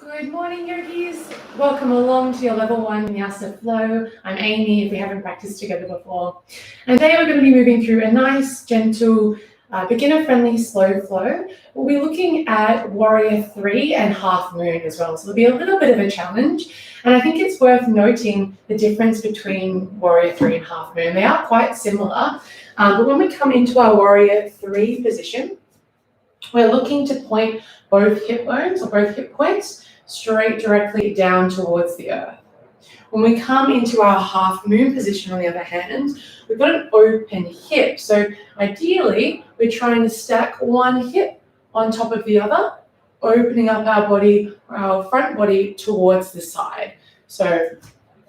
Good morning, yogis. Welcome along to your level 1 Vinyasa flow. I'm Amy, if we haven't practiced together before. And today we're going to be moving through a nice, gentle, beginner-friendly slow flow. We'll be looking at Warrior 3 and Half Moon as well. So it'll be a little bit of a challenge. And I think it's worth noting the difference between Warrior 3 and Half Moon. They are quite similar. But when we come into our Warrior 3 position, we're looking to point both hip bones or both hip points straight directly down towards the earth. When we come into our half moon position, on the other hand, we've got an open hip. So ideally, we're trying to stack one hip on top of the other, opening up our body, our front body towards the side. So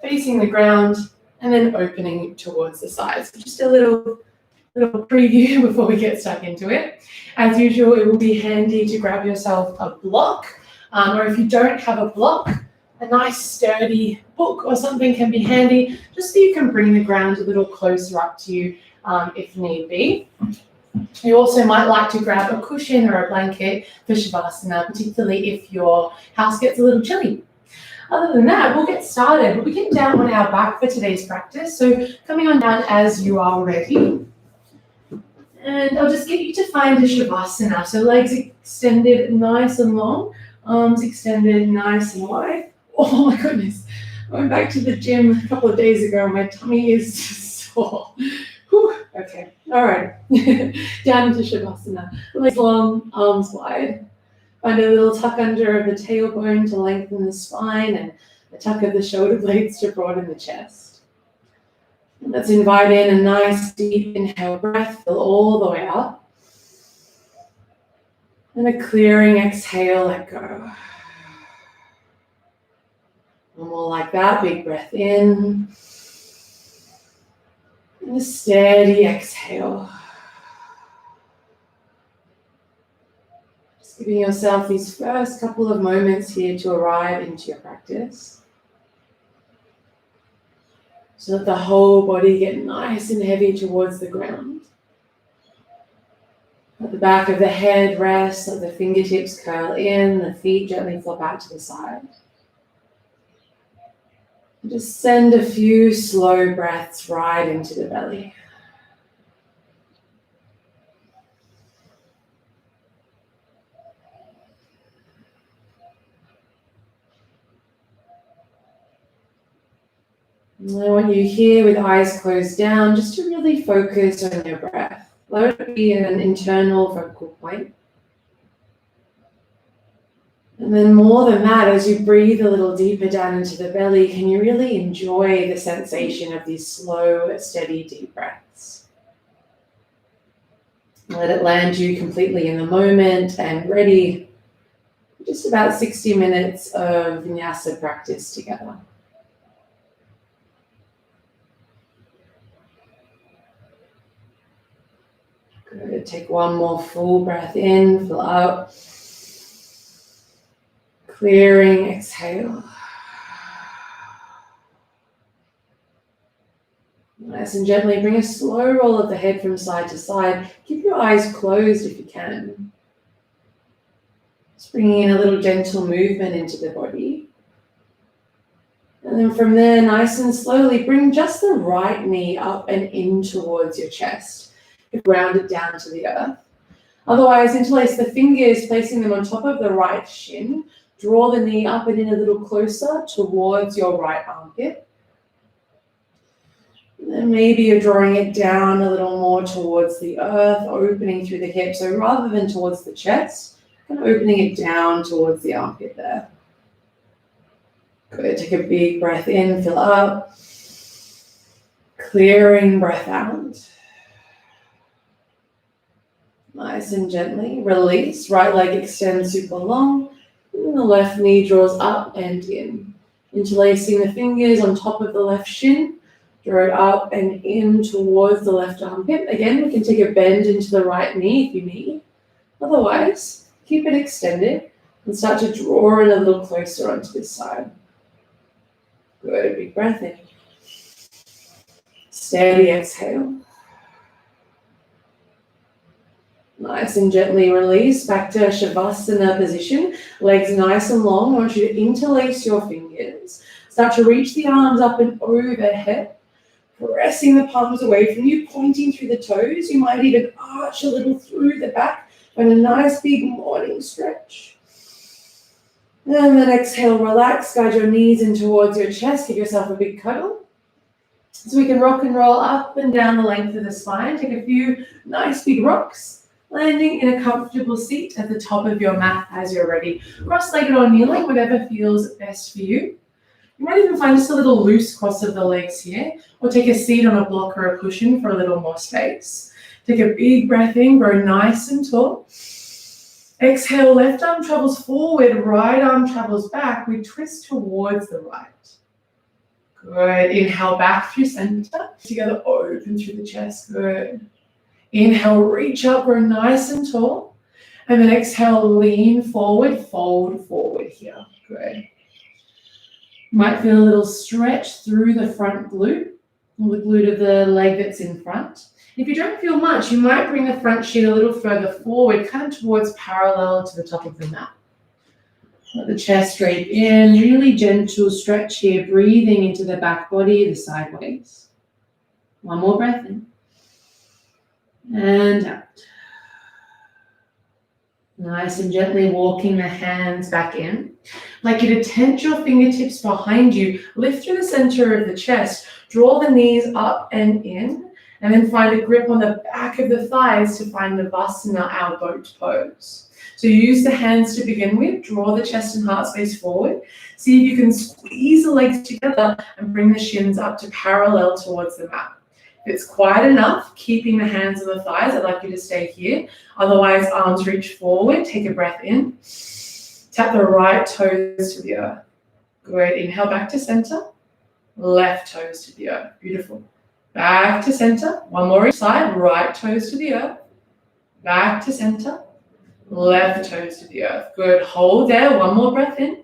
facing the ground and then opening towards the side. So just a little preview before we get stuck into it. As usual, it will be handy to grab yourself a block, or if you don't have a block, a nice sturdy book or something can be handy, just so you can bring the ground a little closer up to you if need be. You also might like to grab a cushion or a blanket for Savasana, particularly if your house gets a little chilly. Other than that, we'll get started. We'll begin down on our back for today's practice. So coming on down as you are ready. And I'll just get you to find a Shavasana. So legs extended nice and long, arms extended nice and wide. Oh my goodness. I went back to the gym a couple of days ago and my tummy is sore. Whew. Okay, all right. Down into Shavasana. Legs long, arms wide. Find a little tuck under of the tailbone to lengthen the spine and a tuck of the shoulder blades to broaden the chest. Let's invite in a nice deep inhale breath, fill all the way up. And a clearing exhale, let go. One more like that, big breath in. And a steady exhale. Just giving yourself these first couple of moments here to arrive into your practice. So let the whole body get nice and heavy towards the ground. Let the back of the head rest, let the fingertips curl in, the feet gently flop out to the side. And just send a few slow breaths right into the belly. And I want you here with eyes closed down just to really focus on your breath. Let it be an internal focal point. And then more than that, as you breathe a little deeper down into the belly, can you really enjoy the sensation of these slow, steady, deep breaths? Let it land you completely in the moment and ready for just about 60 minutes of Vinyasa practice together. Good. Take one more full breath in, fill up. Clearing, exhale. Nice and gently bring a slow roll of the head from side to side. Keep your eyes closed if you can. Just bringing in a little gentle movement into the body. And then from there, nice and slowly, bring just the right knee up and in towards your chest. Ground it down to the earth. Otherwise, interlace the fingers, placing them on top of the right shin. Draw the knee up and in a little closer towards your right armpit. And then maybe you're drawing it down a little more towards the earth, opening through the hips. So rather than towards the chest, kind of opening it down towards the armpit there. Good. Take a big breath in, fill up. Clearing breath out. Nice and gently release. Right leg extends super long. And the left knee draws up and in. Interlacing the fingers on top of the left shin. Draw it up and in towards the left armpit. Again, we can take a bend into the right knee if you need. Otherwise, keep it extended and start to draw it a little closer onto this side. Good. Big breath in. Steady exhale. Nice and gently release back to Savasana position. Legs nice and long. I want you to interlace your fingers. Start to reach the arms up and overhead, pressing the palms away from you, pointing through the toes. You might even arch a little through the back and a nice big morning stretch. And then exhale, relax, guide your knees in towards your chest. Give yourself a big cuddle. So we can rock and roll up and down the length of the spine. Take a few nice big rocks. Landing in a comfortable seat at the top of your mat as you're ready. Cross-legged or kneeling, whatever feels best for you. You might even find just a little loose cross of the legs here, or take a seat on a block or a cushion for a little more space. Take a big breath in, grow nice and tall. Exhale, left arm travels forward, right arm travels back. We twist towards the right. Good. Inhale, back through center. Together, open through the chest. Good. Inhale, reach up, grow nice and tall. And then exhale, lean forward, fold forward here. Good. You might feel a little stretch through the front glute, or the glute of the leg that's in front. If you don't feel much, you might bring the front shin a little further forward, kind of towards parallel to the top of the mat. Let the chest drape in, really gentle stretch here, breathing into the back body, the sideways. One more breath in. And out. Nice and gently walking the hands back in. I'd like you to tense your fingertips behind you, lift through the center of the chest, draw the knees up and in, and then find a grip on the back of the thighs to find Navasana, our boat pose. So use the hands to begin with, draw the chest and heart space forward. See if you can squeeze the legs together and bring the shins up to parallel towards the mat. If it's quite enough, keeping the hands on the thighs, I'd like you to stay here. Otherwise, arms reach forward, take a breath in. Tap the right toes to the earth. Good, inhale back to center. Left toes to the earth, beautiful. Back to center, one more each side, right toes to the earth. Back to center, left toes to the earth. Good, hold there, one more breath in.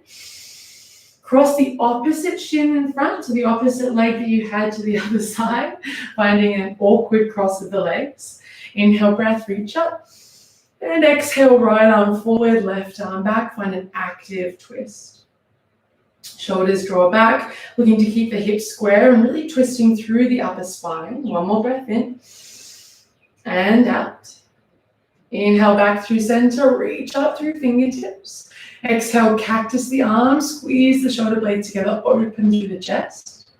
Cross the opposite shin in front to the opposite leg that you had to the other side, finding an awkward cross of the legs. Inhale, breath, reach up. And exhale, right arm forward, left arm back. Find an active twist. Shoulders draw back, looking to keep the hips square and really twisting through the upper spine. One more breath in. And out. Inhale, back through center, reach up through fingertips. Exhale, cactus the arms, squeeze the shoulder blades together, open through the chest.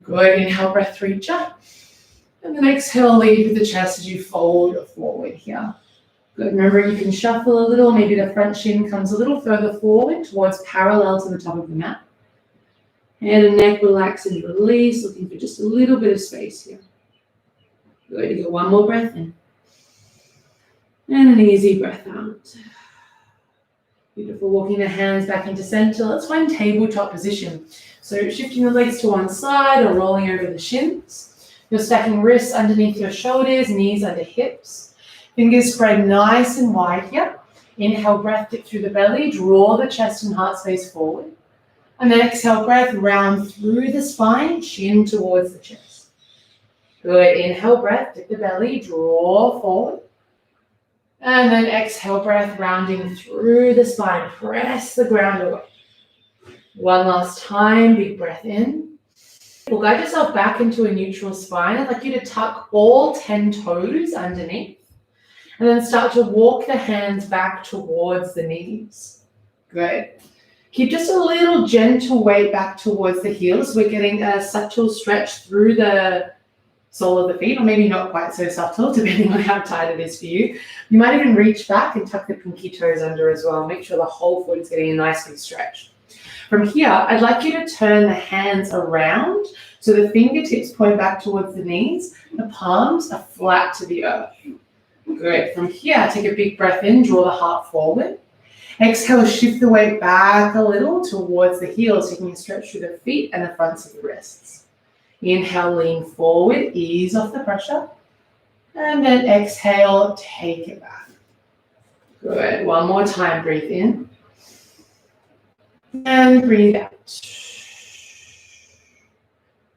Good, inhale, breath, reach up. And then exhale, lead with the chest as you fold forward here. Good, remember you can shuffle a little, maybe the front shin comes a little further forward towards parallel to the top of the mat. Head and neck relax and release, looking for just a little bit of space here. Good, you get one more breath in. And an easy breath out. Beautiful, walking the hands back into center. Let's find tabletop position. So shifting the legs to one side or rolling over the shins. You're stacking wrists underneath your shoulders, knees under hips. Fingers spread nice and wide here. Inhale, breath, dip through the belly. Draw the chest and heart space forward. And then exhale, breath, round through the spine, chin towards the chest. Good, inhale, breath, dip the belly, draw forward. And then exhale, breath, rounding through the spine. Press the ground away. One last time, big breath in. We'll guide yourself back into a neutral spine. I'd like you to tuck all 10 toes underneath. And then start to walk the hands back towards the knees. Good. Keep just a little gentle weight back towards the heels. We're getting a subtle stretch through the sole of the feet, or maybe not quite so subtle, depending on how tight it is for you. You might even reach back and tuck the pinky toes under as well. Make sure the whole foot is getting a nice big stretch. From here, I'd like you to turn the hands around so the fingertips point back towards the knees. The palms are flat to the earth. Good. From here, take a big breath in, draw the heart forward. Exhale, shift the weight back a little towards the heels, taking a stretch through the feet and the fronts of the wrists. Inhale, lean forward, ease off the pressure. And then exhale, take it back. Good. One more time, breathe in. And breathe out.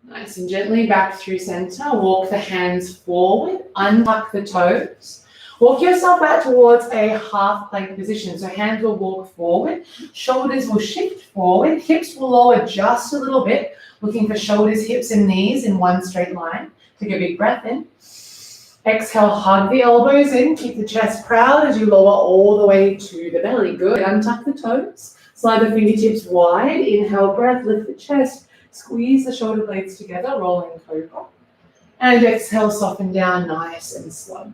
Nice and gently back through center. Walk the hands forward, untuck the toes. Walk yourself back towards a half plank position. So hands will walk forward, shoulders will shift forward, hips will lower just a little bit, looking for shoulders, hips, and knees in one straight line. Take a big breath in. Exhale, hug the elbows in, keep the chest proud as you lower all the way to the belly. Good, untuck the toes, slide the fingertips wide, inhale, breath, lift the chest, squeeze the shoulder blades together, rolling cobra. And exhale, soften down, nice and slow.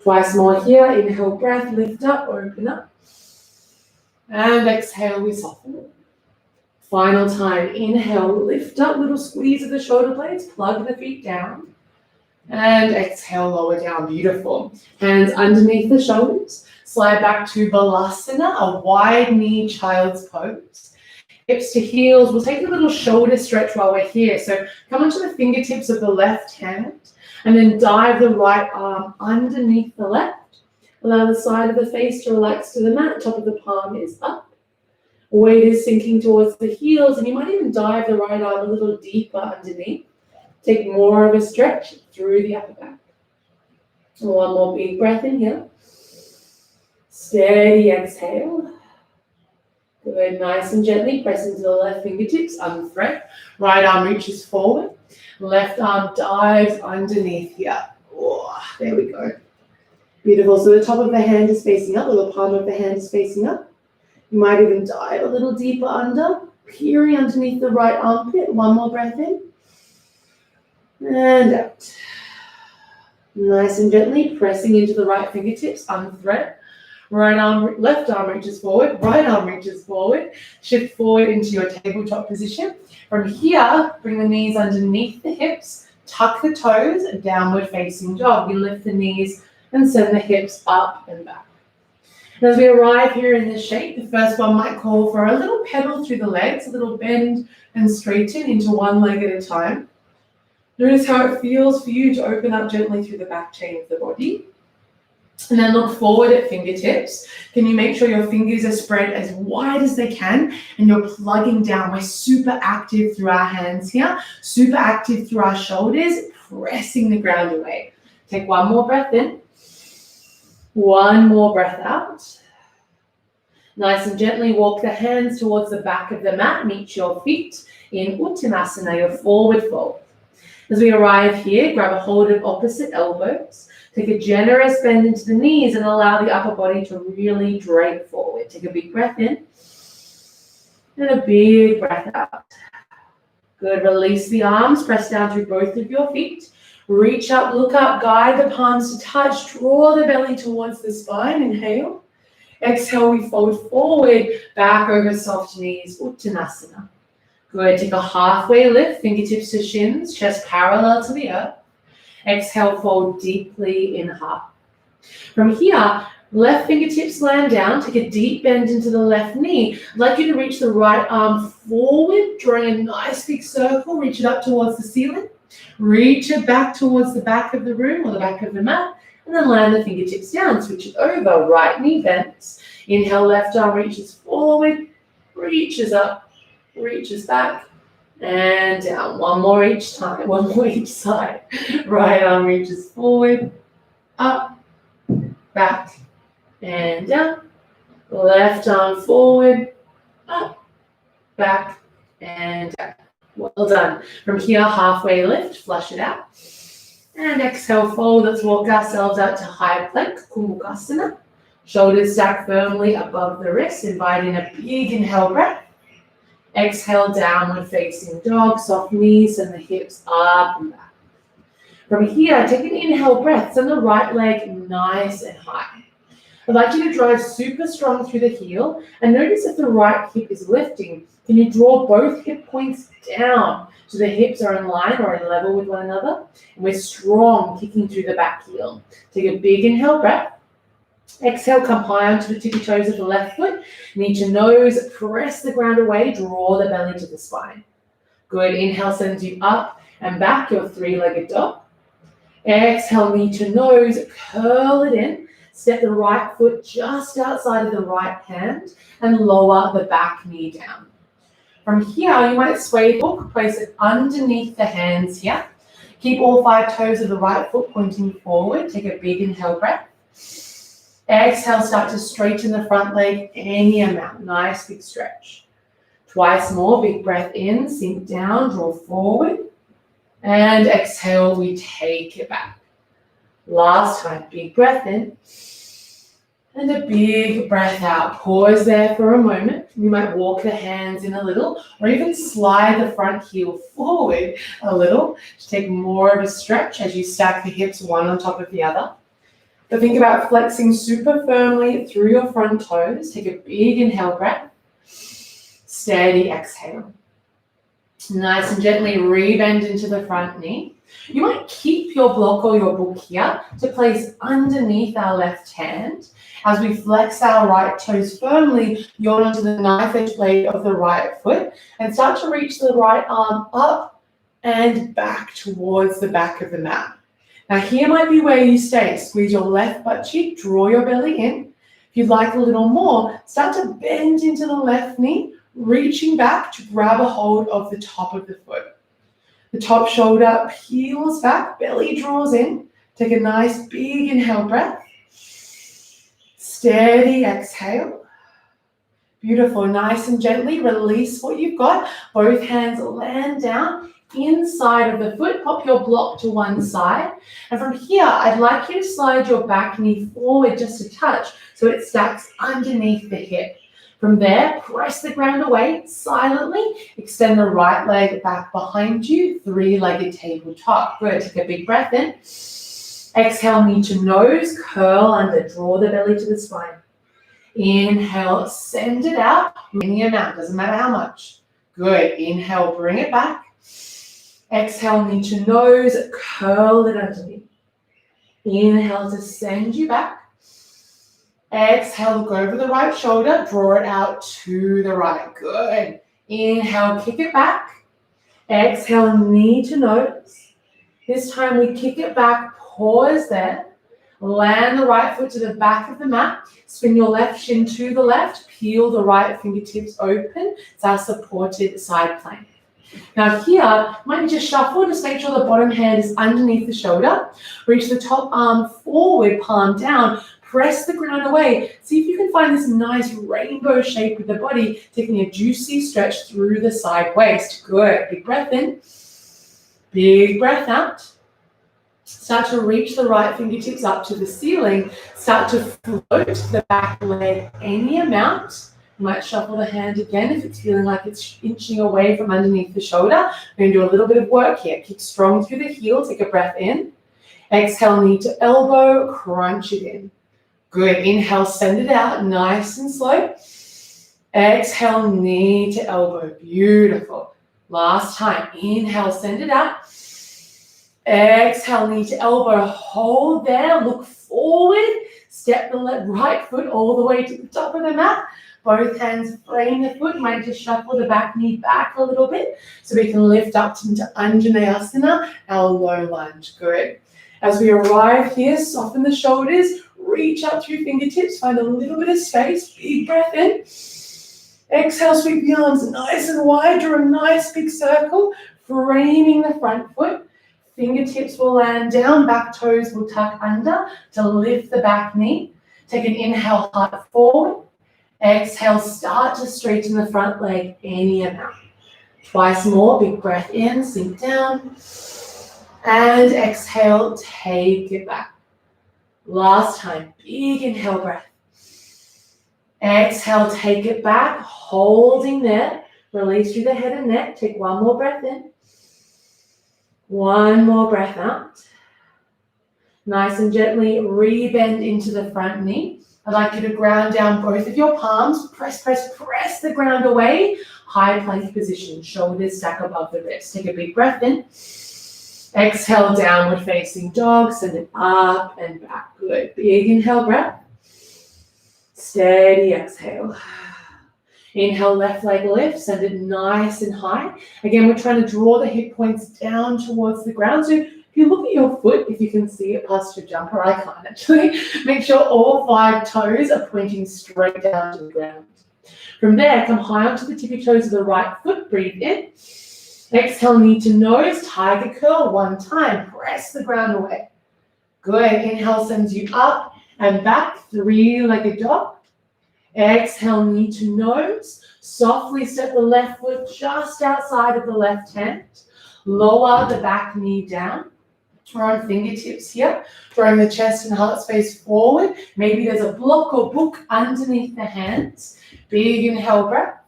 Twice more here, inhale, breath, lift up, open up. And exhale, we soften. Final time, inhale, lift up, little squeeze of the shoulder blades, plug the feet down. And exhale, lower down, beautiful. Hands underneath the shoulders, slide back to Malasana, a wide knee child's pose. Hips to heels, we'll take a little shoulder stretch while we're here. So come onto the fingertips of the left hand and then dive the right arm underneath the left. Allow the side of the face to relax to the mat, top of the palm is up. Weight is sinking towards the heels, and you might even dive the right arm a little deeper underneath. Take more of a stretch through the upper back. One more big breath in here. Steady exhale. Good, nice and gently press into the left fingertips, unthread. Right arm reaches forward. Left arm dives underneath here. Oh, there we go. Beautiful. So the top of the hand is facing up, the palm of the hand is facing up. You might even dive a little deeper under, peering underneath the right armpit. One more breath in. And out. Nice and gently pressing into the right fingertips, unthread. Right arm, left arm reaches forward, right arm reaches forward. Shift forward into your tabletop position. From here, bring the knees underneath the hips, tuck the toes, downward facing dog. We lift the knees and send the hips up and back. And as we arrive here in this shape, the first one might call for a little pedal through the legs, a little bend and straighten into one leg at a time. Notice how it feels for you to open up gently through the back chain of the body. And then look forward at fingertips. Can you make sure your fingers are spread as wide as they can and you're plugging down? We're super active through our hands here, super active through our shoulders, pressing the ground away. Take one more breath in. One more breath out. Nice and gently walk the hands towards the back of the mat. Meet your feet in Uttanasana, your forward fold. As we arrive here, grab a hold of opposite elbows. Take a generous bend into the knees and allow the upper body to really drape forward. Take a big breath in and a big breath out. Good. Release the arms. Press down through both of your feet. Reach up, look up, guide the palms to touch. Draw the belly towards the spine. Inhale. Exhale, we fold forward, back over soft knees, Uttanasana. Good. Take a halfway lift, fingertips to shins, chest parallel to the earth. Exhale, fold deeply in half. From here, left fingertips land down. Take a deep bend into the left knee. I'd like you to reach the right arm forward, drawing a nice big circle. Reach it up towards the ceiling. Reach it back towards the back of the room or the back of the mat. And then land the fingertips down. Switch it over. Right knee bends. Inhale, left arm reaches forward, reaches up, reaches back, and down. One more each time. One more each side. Right arm reaches forward, up, back, and down. Left arm forward, up, back, and down. Well done. From here, halfway lift, flush it out. And exhale, fold. Let's walk ourselves out to high plank, Kumbhakasana. Shoulders stack firmly above the wrists. Invite in a big inhale breath. Exhale, downward facing dog, soft knees and the hips up and back. From here, take an inhale breath. Send the right leg nice and high. I'd like you to drive super strong through the heel and notice if the right hip is lifting. Can you draw both hip points down so the hips are in line or in level with one another? And we're strong, kicking through the back heel. Take a big inhale breath. Exhale, come high onto the tippy toes of the left foot. Knee to nose, press the ground away, draw the belly to the spine. Good. Inhale sends you up and back, your three-legged dog. Exhale, knee to nose, curl it in. Step the right foot just outside of the right hand and lower the back knee down. From here, you might sway the hook, place it underneath the hands here. Keep all 5 toes of the right foot pointing forward. Take a big inhale breath. Exhale, start to straighten the front leg any amount. Nice big stretch. Twice more, big breath in, sink down, draw forward. And exhale, we take it back. Last time, big breath in. And a big breath out. Pause there for a moment. You might walk the hands in a little, or even slide the front heel forward a little to take more of a stretch as you stack the hips one on top of the other. But think about flexing super firmly through your front toes. Take a big inhale breath. Steady exhale. Nice and gently rebend into the front knee. You might keep your block or your book here to place underneath our left hand. As we flex our right toes firmly, yawn onto the knife edge blade of the right foot and start to reach the right arm up and back towards the back of the mat. Now here might be where you stay. Squeeze your left butt cheek, draw your belly in. If you'd like a little more, start to bend into the left knee, reaching back to grab a hold of the top of the foot. The top shoulder peels back, belly draws in. Take a nice big inhale breath. Steady exhale. Beautiful. Nice and gently release what you've got. Both hands land down inside of the foot. Pop your block to one side. And from here, I'd like you to slide your back knee forward just a touch so it stacks underneath the hip. From there, press the ground away silently. Extend the right leg back behind you, three-legged tabletop. Good. Take a big breath in. Exhale, knee to nose, curl under, draw the belly to the spine. Inhale, send it out, any amount, doesn't matter how much. Good. Inhale, bring it back. Exhale, knee to nose, curl it underneath. Inhale to send you back. Exhale, look over the right shoulder, draw it out to the right. Good. Inhale, kick it back. Exhale, knee to nose. This time we kick it back, pause there. Land the right foot to the back of the mat. Spin your left shin to the left. Peel the right fingertips open. It's our supported side plank. Now here, you might just shuffle. Just make sure the bottom hand is underneath the shoulder. Reach the top arm forward, palm down. Press the ground away. See if you can find this nice rainbow shape with the body, taking a juicy stretch through the side waist. Good. Big breath in. Big breath out. Start to reach the right fingertips up to the ceiling. Start to float the back leg any amount. You might shuffle the hand again if it's feeling like it's inching away from underneath the shoulder. We're going to do a little bit of work here. Kick strong through the heel. Take a breath in. Exhale, knee to elbow. Crunch it in. Good. Inhale, send it out. Nice and slow. Exhale, knee to elbow. Beautiful. Last time. Inhale, send it out. Exhale, knee to elbow. Hold there. Look forward. Step the right foot all the way to the top of the mat. Both hands frame the foot. You might just shuffle the back knee back a little bit so we can lift up into Anjaneyasana, our low lunge. Good. As we arrive here, soften the shoulders. Reach up through fingertips. Find a little bit of space. Big breath in. Exhale, sweep the arms nice and wide. Draw a nice big circle. Framing the front foot. Fingertips will land down. Back toes will tuck under to lift the back knee. Take an inhale, heart forward. Exhale, start to straighten the front leg any amount. Twice more, big breath in, sink down. And exhale, take it back. Last time, big inhale breath. Exhale, take it back, holding there. Release through the head and neck. Take one more breath in. One more breath out. Nice and gently rebend into the front knee. I'd like you to ground down both of your palms. Press, press, press the ground away. High plank position. Shoulders stack above the ribs. Take a big breath in. Exhale, downward facing dog. Send it up and back. Good. Big inhale breath. Steady exhale. Inhale, left leg lift. Send it nice and high. Again, we're trying to draw the hip points down towards the ground. So if you look at your foot, if you can see it past your jumper, I can't actually, make sure all 5 toes are pointing straight down to the ground. From there, come high onto the tippy toes of the right foot. Breathe in. Exhale, knee to nose, tiger curl one time. Press the ground away. Good. Inhale sends you up and back, three-legged dog. Exhale, knee to nose. Softly step the left foot just outside of the left hand. Lower the back knee down. We're on fingertips here, drawing the chest and heart space forward. Maybe there's a block or book underneath the hands. Big inhale breath.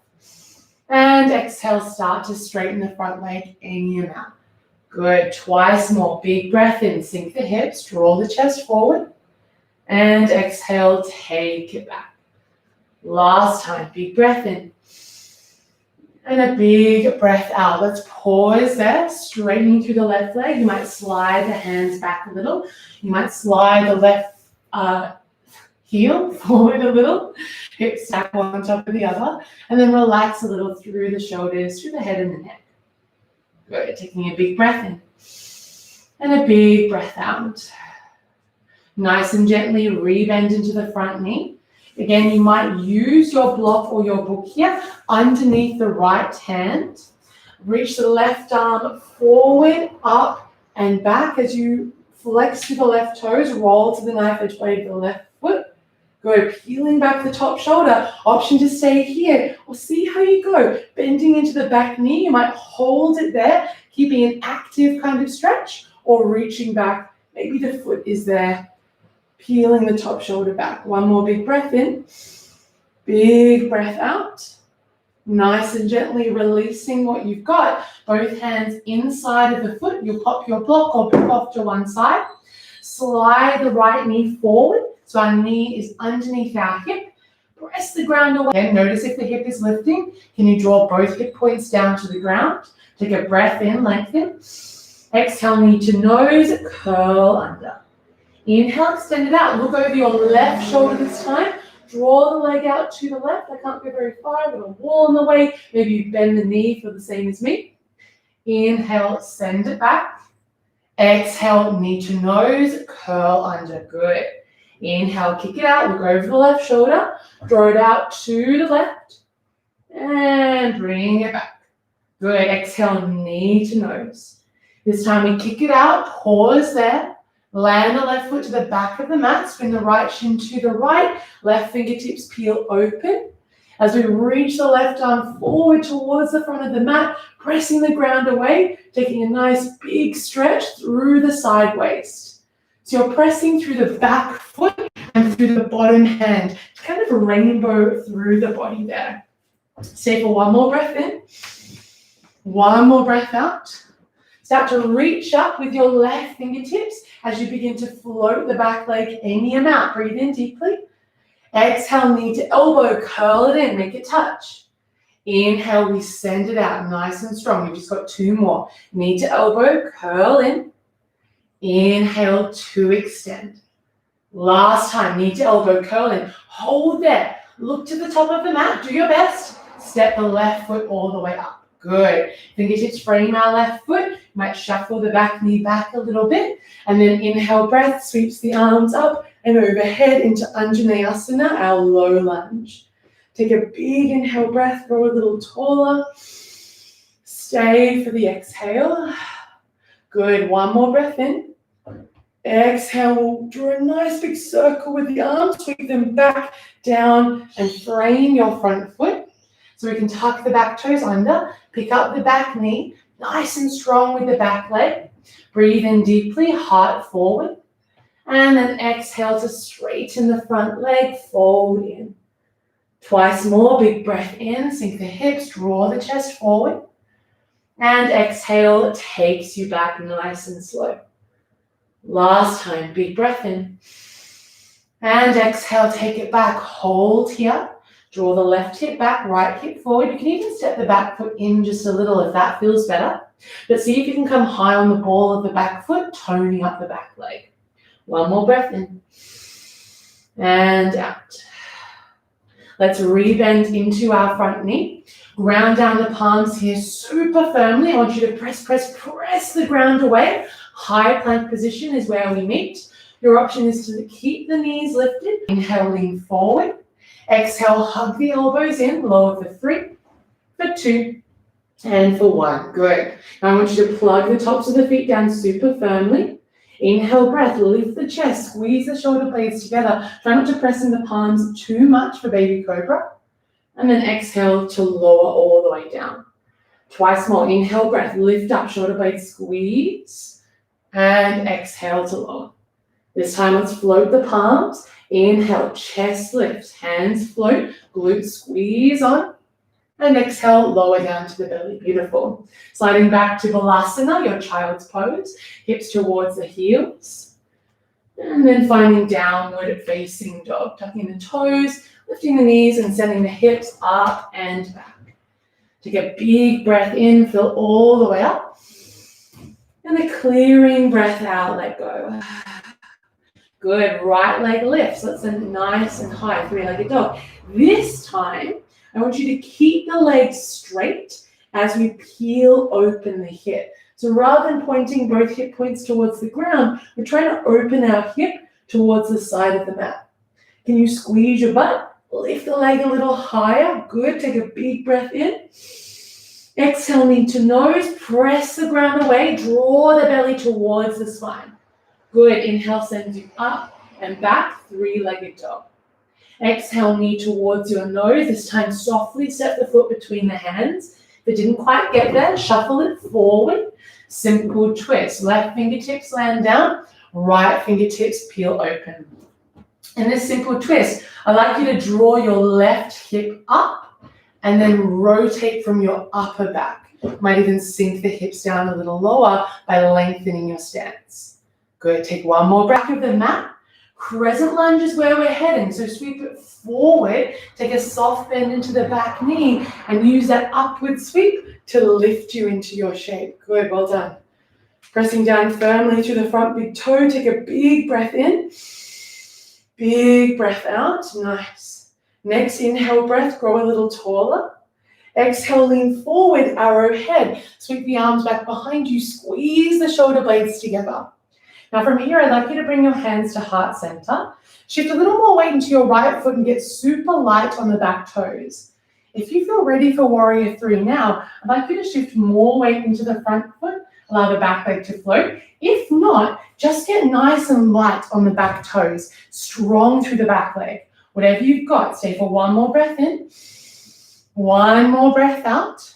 And exhale, start to straighten the front leg any amount. Good, twice more. Big breath in, sink the hips, draw the chest forward. And exhale, take it back. Last time, big breath in. And a big breath out. Let's pause there, straightening through the left leg. You might slide the hands back a little. You might slide the left heel forward a little. Hips stack one on top of the other. And then relax a little through the shoulders, through the head and the neck. Good, taking a big breath in. And a big breath out. Nice and gently rebend into the front knee. Again, you might use your block or your book here underneath the right hand. Reach the left arm forward, up and back as you flex through the left toes, roll to the knife edge blade of the left foot. Go peeling back the top shoulder. Option to stay here or see how you go. Bending into the back knee, you might hold it there, keeping an active kind of stretch or reaching back. Maybe the foot is there. Peeling the top shoulder back. One more big breath in. Big breath out. Nice and gently releasing what you've got. Both hands inside of the foot. You'll pop your block or book off to one side. Slide the right knee forward. So our knee is underneath our hip. Press the ground away. And notice if the hip is lifting. Can you draw both hip points down to the ground? Take a breath in, lengthen. Exhale, knee to nose, curl under. Inhale, extend it out. Look over your left shoulder this time. Draw the leg out to the left. I can't go very far. I've got a wall in the way. Maybe you bend the knee for the same as me. Inhale, send it back. Exhale, knee to nose, curl under. Good. Inhale, kick it out. Look over the left shoulder. Draw it out to the left. And bring it back. Good. Exhale, knee to nose. This time we kick it out. Pause there. Land the left foot to the back of the mat, spin the right shin to the right, left fingertips peel open. As we reach the left arm forward towards the front of the mat, pressing the ground away, taking a nice big stretch through the side waist. So you're pressing through the back foot and through the bottom hand. It's kind of a rainbow through the body there. Stay for one more breath in, one more breath out. Start to reach up with your left fingertips as you begin to float the back leg any amount. Breathe in deeply. Exhale, knee to elbow, curl it in, make it touch. Inhale, we send it out nice and strong. We've just got two more. Knee to elbow, curl in. Inhale to extend. Last time, knee to elbow, curl in. Hold there. Look to the top of the mat. Do your best. Step the left foot all the way up. Good. Fingertips frame our left foot. You might shuffle the back knee back a little bit. And then inhale, breath, sweeps the arms up and overhead into Anjaneyasana, our low lunge. Take a big inhale breath, grow a little taller. Stay for the exhale. Good. One more breath in. Exhale, we'll draw a nice big circle with the arms. Sweep them back, down, and frame your front foot. So we can tuck the back toes under, pick up the back knee, nice and strong with the back leg. Breathe in deeply, heart forward. And then exhale to straighten the front leg, fold in. Twice more, big breath in, sink the hips, draw the chest forward. And exhale takes you back nice and slow. Last time, big breath in. And exhale, take it back, hold here. Draw the left hip back, right hip forward. You can even step the back foot in just a little if that feels better. But see if you can come high on the ball of the back foot, toning up the back leg. One more breath in. And out. Let's rebend into our front knee. Ground down the palms here super firmly. I want you to press the ground away. High plank position is where we meet. Your option is to keep the knees lifted. Inhale, lean forward. Exhale, hug the elbows in, lower for 3, for 2, and for 1. Good. Now I want you to plug the tops of the feet down super firmly. Inhale, breath, lift the chest, squeeze the shoulder blades together. Try not to press in the palms too much for baby cobra. And then exhale to lower all the way down. Twice more. Inhale, breath, lift up, shoulder blades, squeeze. And exhale to lower. This time, let's float the palms. Inhale, chest lifts, hands float, glutes squeeze on. And exhale, lower down to the belly. Beautiful. Sliding back to Malasana, your child's pose. Hips towards the heels. And then finding downward facing dog. Tucking the toes, lifting the knees and sending the hips up and back. Take a big breath in, fill all the way up. And a clearing breath out, let go. Good, right leg lifts. Let's send nice and high, three-legged dog. This time, I want you to keep the legs straight as we peel open the hip. So rather than pointing both hip points towards the ground, we're trying to open our hip towards the side of the mat. Can you squeeze your butt? Lift the leg a little higher. Good, take a big breath in. Exhale, knee to nose, press the ground away, draw the belly towards the spine. Good, inhale sends you up and back, three-legged dog. Exhale, knee towards your nose. This time, softly step the foot between the hands. If it didn't quite get there, shuffle it forward. Simple twist. Left fingertips land down, right fingertips peel open. In this simple twist, I'd like you to draw your left hip up and then rotate from your upper back. You might even sink the hips down a little lower by lengthening your stance. Good, take one more breath of the mat. Crescent lunge is where we're heading, so sweep it forward, take a soft bend into the back knee, and use that upward sweep to lift you into your shape. Good, well done. Pressing down firmly through the front big toe, take a big breath in, big breath out, nice. Next, inhale breath, grow a little taller. Exhale, lean forward, arrowhead. Sweep the arms back behind you, squeeze the shoulder blades together. Now from here, I'd like you to bring your hands to heart center. Shift a little more weight into your right foot and get super light on the back toes. If you feel ready for warrior three now, I'd like you to shift more weight into the front foot, allow the back leg to float. If not, just get nice and light on the back toes, strong through the back leg. Whatever you've got, stay for one more breath in, one more breath out.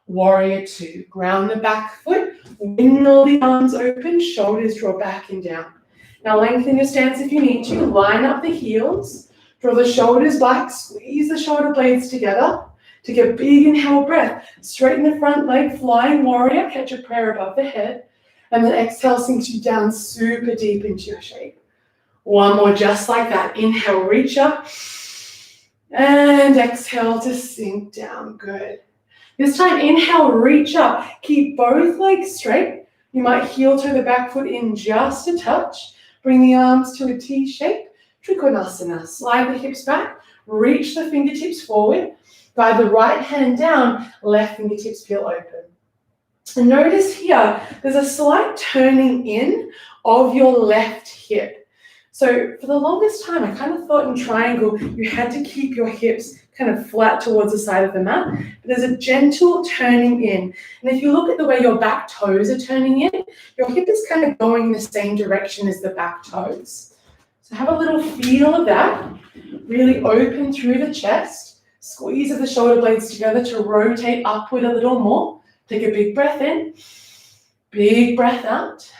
Warrior two, ground the back foot, wiggle the arms open, shoulders draw back and down. Now lengthen your stance if you need to, line up the heels, draw the shoulders back, squeeze the shoulder blades together. Take a big inhale breath, straighten the front leg, flying warrior, catch a prayer above the head, and then exhale sinks you down super deep into your shape. One more just like that, inhale, reach up, and exhale to sink down, good. This time, inhale, reach up. Keep both legs straight. You might heel toe the back foot in just a touch. Bring the arms to a T shape. Trikonasana. Slide the hips back. Reach the fingertips forward. Guide the right hand down. Left fingertips peel open. And notice here, there's a slight turning in of your left hip. So for the longest time, I kind of thought in triangle, you had to keep your hips kind of flat towards the side of the mat. But there's a gentle turning in. And if you look at the way your back toes are turning in, your hip is kind of going in the same direction as the back toes. So have a little feel of that. Really open through the chest. Squeeze of the shoulder blades together to rotate upward a little more. Take a big breath in. Big breath out.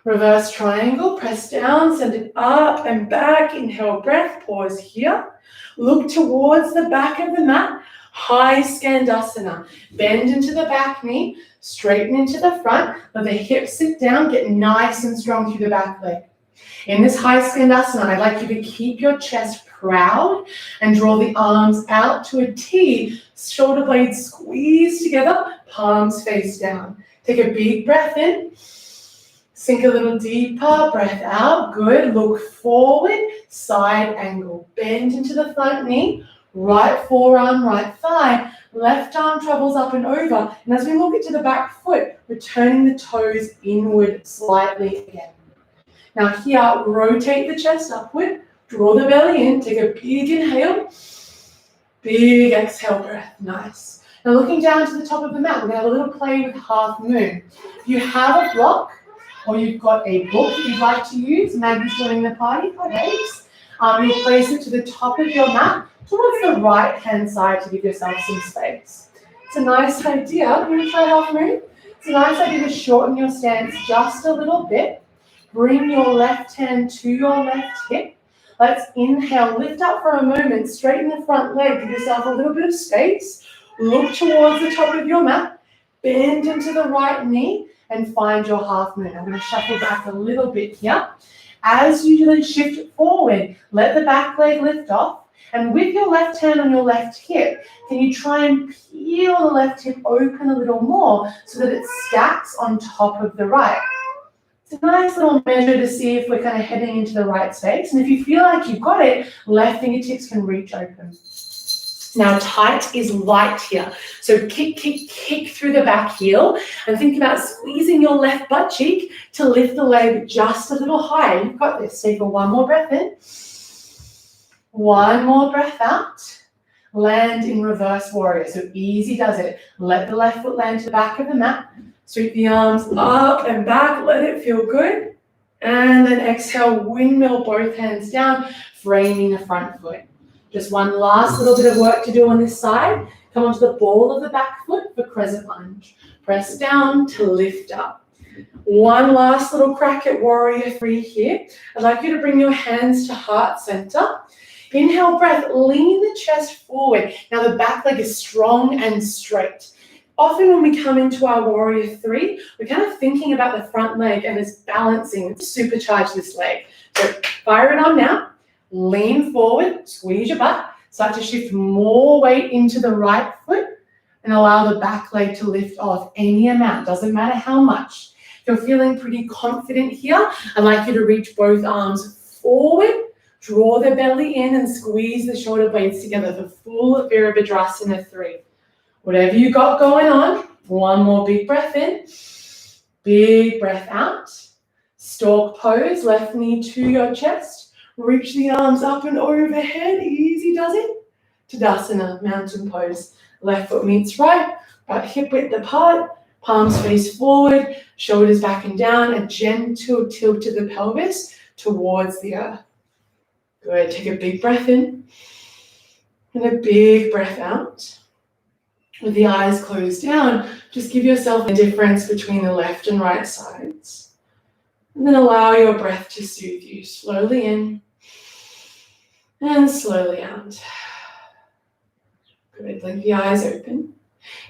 Reverse triangle, press down, send it up and back. Inhale, breath, pause here. Look towards the back of the mat. High Skandasana. Bend into the back knee, straighten into the front. Let the hips sit down, get nice and strong through the back leg. In this high Skandasana, I'd like you to keep your chest proud and draw the arms out to a T. Shoulder blades squeeze together, palms face down. Take a big breath in. Sink a little deeper, breath out, good. Look forward, side angle. Bend into the front knee, right forearm, right thigh. Left arm travels up and over. And as we look into the back foot, we're turning the toes inward slightly again. Now here, rotate the chest upward, draw the belly in, take a big inhale, big exhale breath, nice. Now looking down to the top of the mat, we're going to have a little play with half moon. If you have a block, or you've got a book that you'd like to use, Maggie's joining the party, hi babes. You place it to the top of your mat towards the right-hand side to give yourself some space. It's a nice idea. I'm going to try half moon. It's a nice idea to shorten your stance just a little bit. Bring your left hand to your left hip. Let's inhale, lift up for a moment, straighten the front leg, give yourself a little bit of space. Look towards the top of your mat, bend into the right knee, and find your half moon. I'm going to shuffle back a little bit here. As you then shift forward, let the back leg lift off, and with your left hand on your left hip, can you try and peel the left hip open a little more so that it stacks on top of the right? It's a nice little measure to see if we're kind of heading into the right space. And if you feel like you've got it, left fingertips can reach open. Now, tight is light here. So kick through the back heel and think about squeezing your left butt cheek to lift the leg just a little higher. You've got this. Take one more breath in. One more breath out. Land in reverse warrior. So easy does it. Let the left foot land to the back of the mat. Sweep the arms up and back. Let it feel good. And then exhale, windmill both hands down, framing the front foot. Just one last little bit of work to do on this side. Come onto the ball of the back foot for crescent lunge. Press down to lift up. One last little crack at warrior three here. I'd like you to bring your hands to heart center. Inhale breath, lean the chest forward. Now the back leg is strong and straight. Often when we come into our warrior three, we're kind of thinking about the front leg and it's balancing, supercharge this leg. So fire it on now. Lean forward, squeeze your butt, start to shift more weight into the right foot and allow the back leg to lift off any amount, doesn't matter how much. If you're feeling pretty confident here, I'd like you to reach both arms forward, draw the belly in and squeeze the shoulder blades together for full Virabhadrasana 3. Whatever you got going on, one more big breath in, big breath out, stork pose, left knee to your chest. Reach the arms up and overhead, easy does it. Tadasana, mountain pose. Left foot meets right hip width apart, palms face forward, shoulders back and down, a gentle tilt to the pelvis towards the earth. Good, take a big breath in and a big breath out. With the eyes closed down, just give yourself a difference between the left and right sides. And then allow your breath to soothe you. Slowly in and slowly out. Good, blink the eyes open.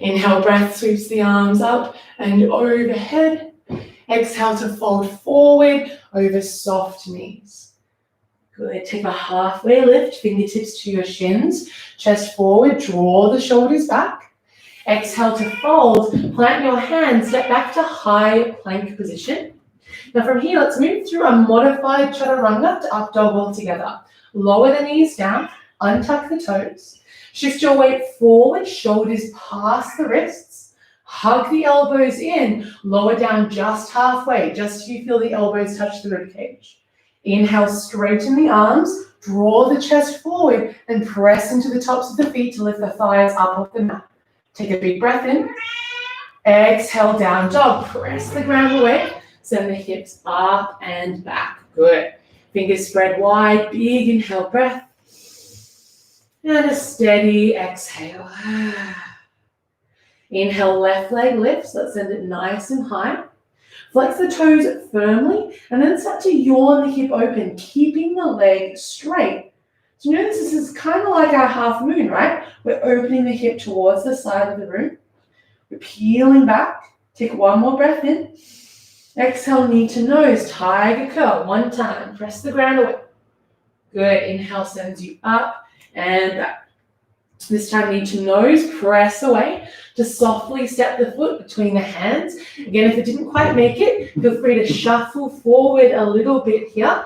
Inhale, breath sweeps the arms up and overhead. Exhale to fold forward over soft knees. Good, take a halfway lift, fingertips to your shins, chest forward, draw the shoulders back. Exhale to fold, plant your hands, step back to high plank position. Now from here, let's move through a modified chaturanga to up dog all together. Lower the knees down, untuck the toes. Shift your weight forward, shoulders past the wrists. Hug the elbows in, lower down just halfway, just till you feel the elbows touch the ribcage. Inhale, straighten the arms, draw the chest forward, and press into the tops of the feet to lift the thighs up off the mat. Take a big breath in. Exhale, down dog. Press the ground away. Send the hips up and back. Good. Fingers spread wide. Big inhale breath. And a steady exhale. Inhale, left leg lifts. Let's send it nice and high. Flex the toes firmly and then start to yawn the hip open, keeping the leg straight. So notice this is kind of like our half moon, right? We're opening the hip towards the side of the room. We're peeling back. Take one more breath in. Exhale, knee to nose, tiger curl. One time, press the ground away. Good, inhale sends you up and back. This time, knee to nose, press away. Just softly step the foot between the hands. Again, if it didn't quite make it, feel free to shuffle forward a little bit here.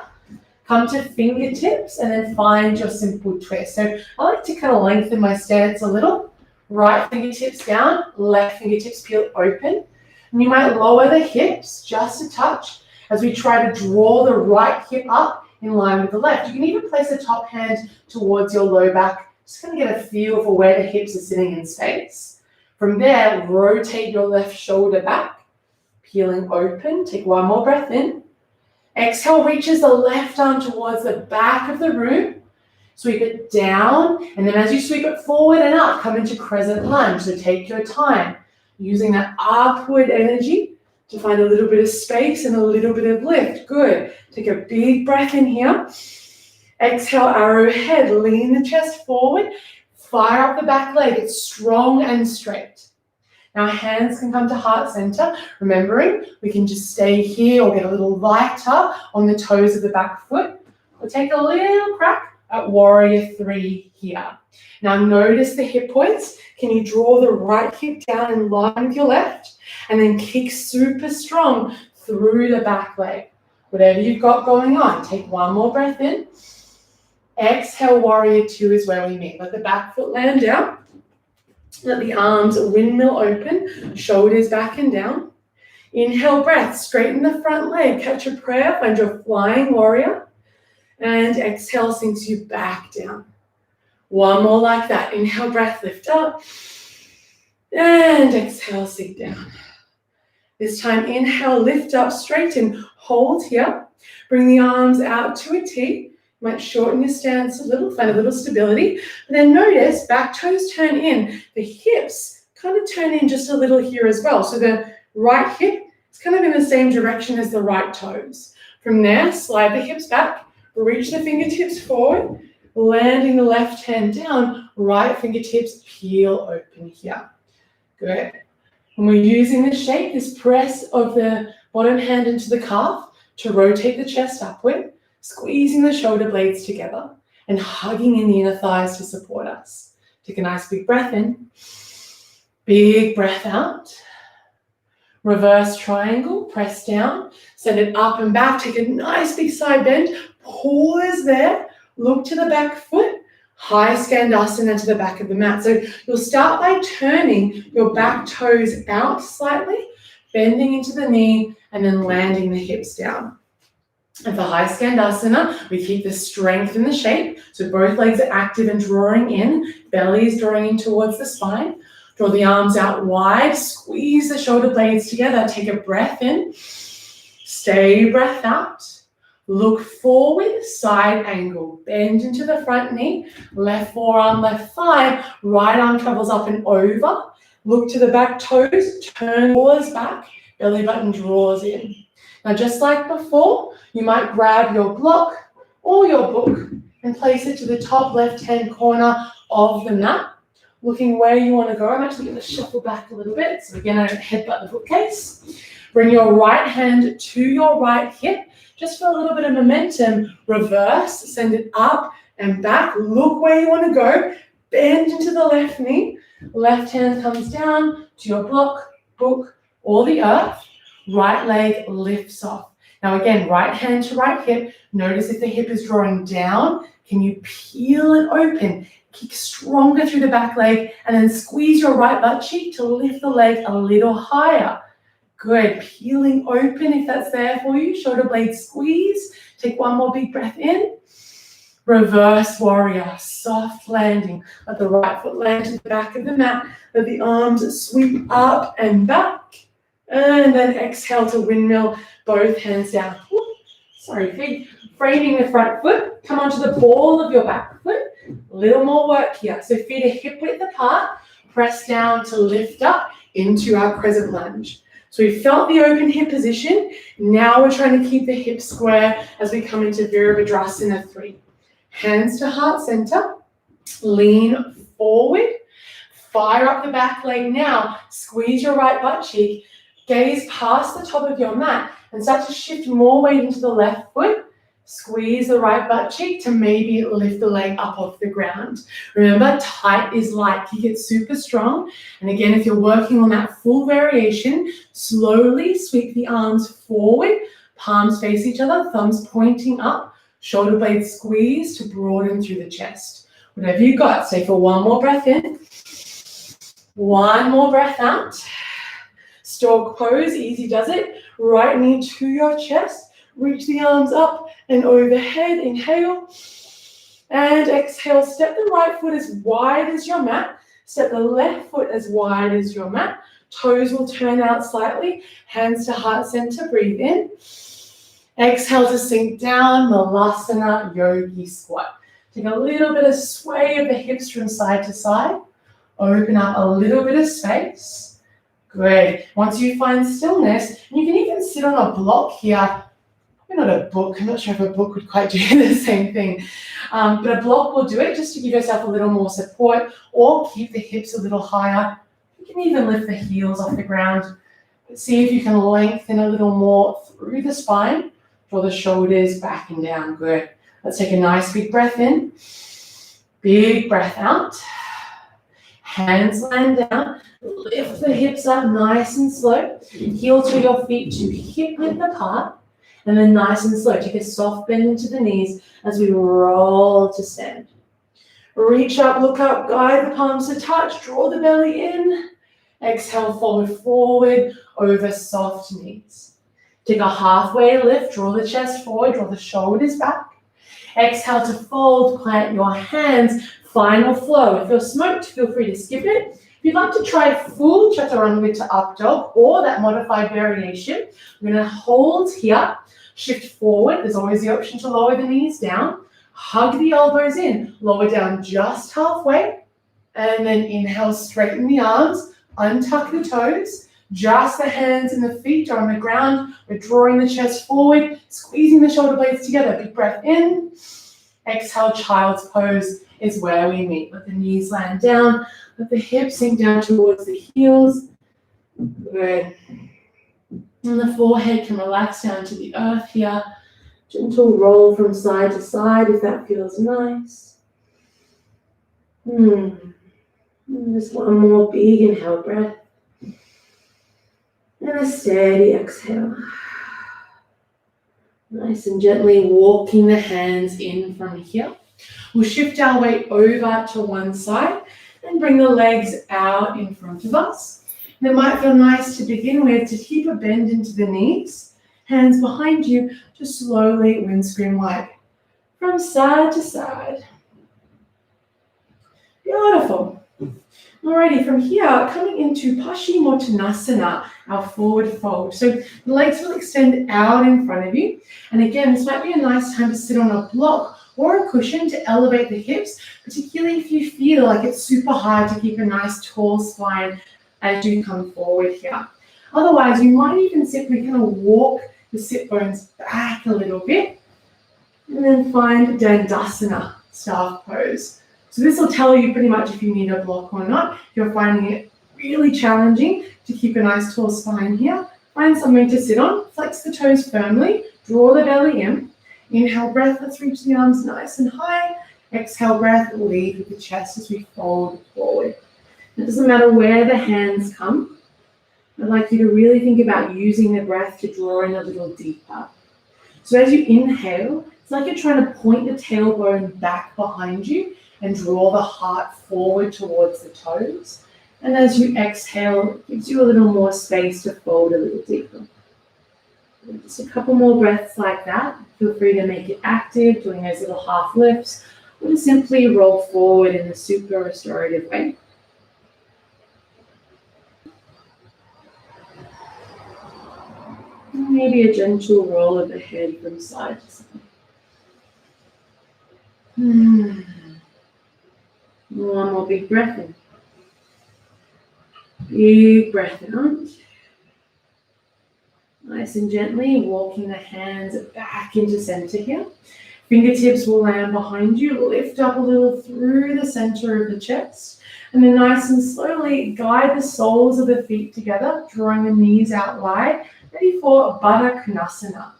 Come to fingertips and then find your simple twist. So I like to kind of lengthen my stance a little. Right fingertips down, left fingertips peel open. And you might lower the hips just a touch as we try to draw the right hip up in line with the left. You can even place the top hand towards your low back. Just going to get a feel for where the hips are sitting in space. From there, rotate your left shoulder back. peeling open. Take one more breath in. Exhale, reaches the left arm towards the back of the room. Sweep it down, and then as you sweep it forward and up, come into crescent lunge. So take your time, using that upward energy to find a little bit of space and a little bit of lift. Good. Take a big breath in here. Exhale, arrowhead. Lean the chest forward. Fire up the back leg. It's strong and straight. Now hands can come to heart center. Remembering, we can just stay here or get a little lighter on the toes of the back foot. We'll take a little crack at warrior 3 here. Now notice the hip points. Can you draw the right hip down in line with your left? And then kick super strong through the back leg. Whatever you've got going on, take one more breath in. Exhale, warrior 2 is where we meet. Let the back foot land down. Let the arms windmill open, shoulders back and down. Inhale, breath, straighten the front leg, catch a prayer, find your flying warrior. And exhale, sinks you back down. One more like that. Inhale, breath, lift up. And exhale, sink down. This time, inhale, lift up, straighten, hold here. Bring the arms out to a T. You might shorten your stance a little, find a little stability. And then notice, back toes turn in. The hips kind of turn in just a little here as well. So the right hip is kind of in the same direction as the right toes. From there, slide the hips back, reach the fingertips forward, landing the left hand down, right fingertips peel open here. Good. When we're using this shape, this press of the bottom hand into the calf to rotate the chest upward, squeezing the shoulder blades together and hugging in the inner thighs to support us. Take a nice big breath in, big breath out. Reverse triangle, press down, send it up and back, take a nice big side bend, pause there, look to the back foot, high skandasana to the back of the mat. So you'll start by turning your back toes out slightly, bending into the knee, and then landing the hips down. And for high skandasana, we keep the strength in the shape. So both legs are active and drawing in, belly is drawing in towards the spine. Draw the arms out wide, squeeze the shoulder blades together, take a breath in, stay breath out. Look forward, side angle, bend into the front knee, left forearm, left thigh, right arm travels up and over. Look to the back toes, turn towards back, belly button draws in. Now just like before, you might grab your block or your book and place it to the top left-hand corner of the mat. Looking where you want to go. I'm actually going to shuffle back a little bit. So again, I don't headbutt the bookcase. Bring your right hand to your right hip. Just for a little bit of momentum, reverse, send it up and back. Look where you want to go. Bend into the left knee. Left hand comes down to your block, book, or the earth. Right leg lifts off. Now again, right hand to right hip. Notice if the hip is drawing down, can you peel it open? Kick stronger through the back leg and then squeeze your right butt cheek to lift the leg a little higher. Good. Peeling open if that's there for you. Shoulder blades squeeze. Take one more big breath in. Reverse warrior. Soft landing. Let the right foot land to the back of the mat. Let the arms sweep up and back. And then exhale to windmill. Both hands down. Sorry, feet. Framing the front foot. Come onto the ball of your back foot. A little more work here. So feet are hip width apart. Press down to lift up into our crescent lunge. So we felt the open hip position. Now we're trying to keep the hips square as we come into Virabhadrasana 3. Hands to heart center. Lean forward. Fire up the back leg now. Squeeze your right butt cheek. Gaze past the top of your mat and start to shift more weight into the left foot. Squeeze the right butt cheek to maybe lift the leg up off the ground. Remember, tight is light. You get super strong. And again, if you're working on that full variation, slowly sweep the arms forward. Palms face each other, thumbs pointing up. Shoulder blades squeeze to broaden through the chest. Whatever you got. Stay for one more breath in. One more breath out. Stork pose, easy does it. Right knee to your chest. Reach the arms up and overhead. Inhale. And exhale. Step the right foot as wide as your mat. Step the left foot as wide as your mat. Toes will turn out slightly. Hands to heart center. Breathe in. Exhale to sink down. Malasana yogi squat. Take a little bit of sway of the hips from side to side. Open up a little bit of space. Good. Once you find stillness, you can even sit on a block here. Not a book. I'm not sure if a book would quite do the same thing. But a block will do it just to give yourself a little more support or keep the hips a little higher. You can even lift the heels off the ground. But see if you can lengthen a little more through the spine. Draw the shoulders back and down. Good. Let's take a nice big breath in. Big breath out. Hands land down. Lift the hips up nice and slow. Heel to your feet to hip width apart. And then nice and slow, take a soft bend into the knees as we roll to stand. Reach up, look up, guide the palms to touch, draw the belly in. Exhale, fold forward over soft knees. Take a halfway lift, draw the chest forward, draw the shoulders back. Exhale to fold, plant your hands, final flow. If you're smoked, feel free to skip it. If you'd like to try full chaturanga to up dog or that modified variation, we're going to hold here, shift forward. There's always the option to lower the knees down, hug the elbows in, lower down just halfway, and then inhale, straighten the arms, untuck the toes, just the hands and the feet are on the ground. We're drawing the chest forward, squeezing the shoulder blades together. Big breath in. Exhale, child's pose is where we meet. Let the knees land down. Let the hips sink down towards the heels. Good. And the forehead can relax down to the earth here. Gentle roll from side to side if that feels nice. Just one more big inhale breath. And a steady exhale. Nice and gently walking the hands in from here. We'll shift our weight over to one side and bring the legs out in front of us. And it might feel nice to begin with to keep a bend into the knees. Hands behind you, just slowly windscreen wipe from side to side. Beautiful. Alrighty, from here, coming into Paschimottanasana, our forward fold. So the legs will extend out in front of you. And again, this might be a nice time to sit on a block or a cushion to elevate the hips, particularly if you feel like it's super hard to keep a nice tall spine as you come forward here. Otherwise, you might even simply kind of walk the sit bones back a little bit and then find Dandasana, staff pose. So this will tell you pretty much if you need a block or not. If you're finding it really challenging to keep a nice tall spine here, find something to sit on, flex the toes firmly, draw the belly in. Inhale breath, let's reach the arms nice and high. Exhale breath, lead with the chest as we fold forward. It doesn't matter where the hands come. I'd like you to really think about using the breath to draw in a little deeper. So as you inhale, it's like you're trying to point the tailbone back behind you and draw the heart forward towards the toes. And as you exhale, it gives you a little more space to fold a little deeper. Just a couple more breaths like that. Feel free to make it active, doing those little half lifts, or to simply roll forward in a super restorative way. And maybe a gentle roll of the head from side to side. One more big breath in. Big breath out. Nice and gently walking the hands back into center here. Fingertips will land behind you. Lift up a little through the center of the chest. And then nice and slowly guide the soles of the feet together, drawing the knees out wide, ready for Baddha Konasana.